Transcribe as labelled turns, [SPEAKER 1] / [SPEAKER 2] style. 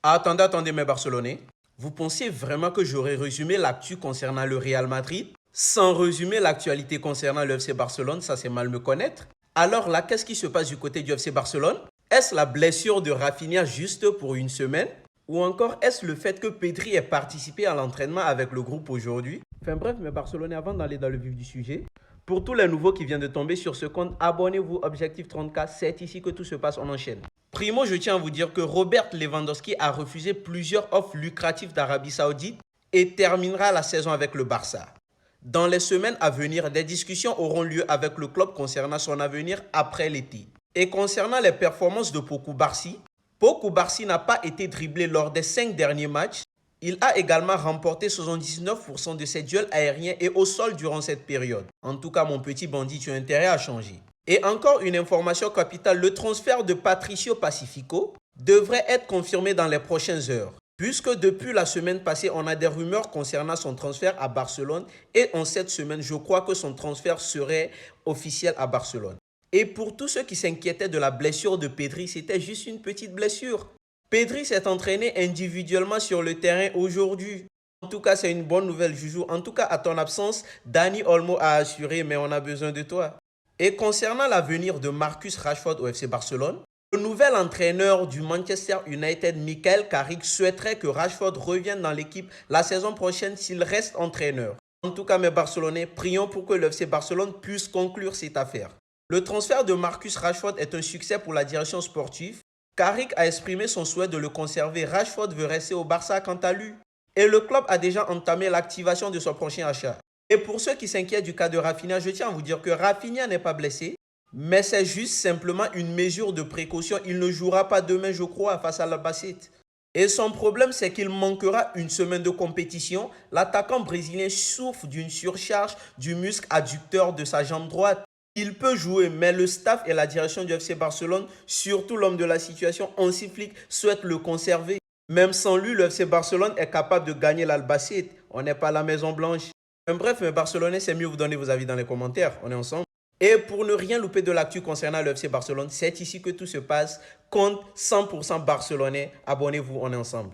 [SPEAKER 1] Attendez mes Barcelonais. Vous pensiez vraiment que j'aurais résumé l'actu concernant le Real Madrid sans résumer l'actualité concernant le FC Barcelone? Ça, c'est mal me connaître. Alors là, qu'est-ce qui se passe du côté du FC Barcelone? Est-ce la blessure de Rafinha juste pour une semaine? Ou encore est-ce le fait que Pedri ait participé à l'entraînement avec le groupe aujourd'hui? Enfin bref, mes Barcelonais, avant d'aller dans le vif du sujet, pour tous les nouveaux qui viennent de tomber sur ce compte, abonnez-vous, Objectif 30K, c'est ici que tout se passe, on enchaîne. Primo, je tiens à vous dire que Robert Lewandowski a refusé plusieurs offres lucratives d'Arabie Saoudite et terminera la saison avec le Barça. Dans les semaines à venir, des discussions auront lieu avec le club concernant son avenir après l'été. Et concernant les performances de Pau Cubarsí, Pau Cubarsí n'a pas été dribblé lors des 5 derniers matchs. Il a également remporté 79% de ses duels aériens et au sol durant cette période. En tout cas, mon petit bandit, tu as intérêt à changer. Et encore une information capitale, le transfert de Patricio Pacifico devrait être confirmé dans les prochaines heures. Puisque depuis la semaine passée, on a des rumeurs concernant son transfert à Barcelone. Et en cette semaine, je crois que son transfert serait officiel à Barcelone. Et pour tous ceux qui s'inquiétaient de la blessure de Pedri, c'était juste une petite blessure. Pedri s'est entraîné individuellement sur le terrain aujourd'hui. En tout cas, c'est une bonne nouvelle, Joujou. En tout cas, à ton absence, Dani Olmo a assuré, mais on a besoin de toi. Et concernant l'avenir de Marcus Rashford au FC Barcelone, le nouvel entraîneur du Manchester United, Michael Carrick, souhaiterait que Rashford revienne dans l'équipe la saison prochaine s'il reste entraîneur. En tout cas, mes Barcelonais, prions pour que le FC Barcelone puisse conclure cette affaire. Le transfert de Marcus Rashford est un succès pour la direction sportive. Carrick a exprimé son souhait de le conserver. Rashford veut rester au Barça quant à lui. Et le club a déjà entamé l'activation de son prochain achat. Et pour ceux qui s'inquiètent du cas de Rafinha, je tiens à vous dire que Rafinha n'est pas blessé, mais c'est juste simplement une mesure de précaution. Il ne jouera pas demain, je crois, face à l'Albacete. Et son problème, c'est qu'il manquera une semaine de compétition. L'attaquant brésilien souffre d'une surcharge du muscle adducteur de sa jambe droite. Il peut jouer, mais le staff et la direction du FC Barcelone, surtout l'homme de la situation, Hansi Flick, souhaitent le conserver. Même sans lui, le FC Barcelone est capable de gagner l'Albacete. On n'est pas à la Maison Blanche. Bref, mes Barcelonais, c'est mieux vous donner vos avis dans les commentaires. On est ensemble. Et pour ne rien louper de l'actu concernant le FC Barcelone, c'est ici que tout se passe. Compte 100% barcelonais. Abonnez-vous, on est ensemble.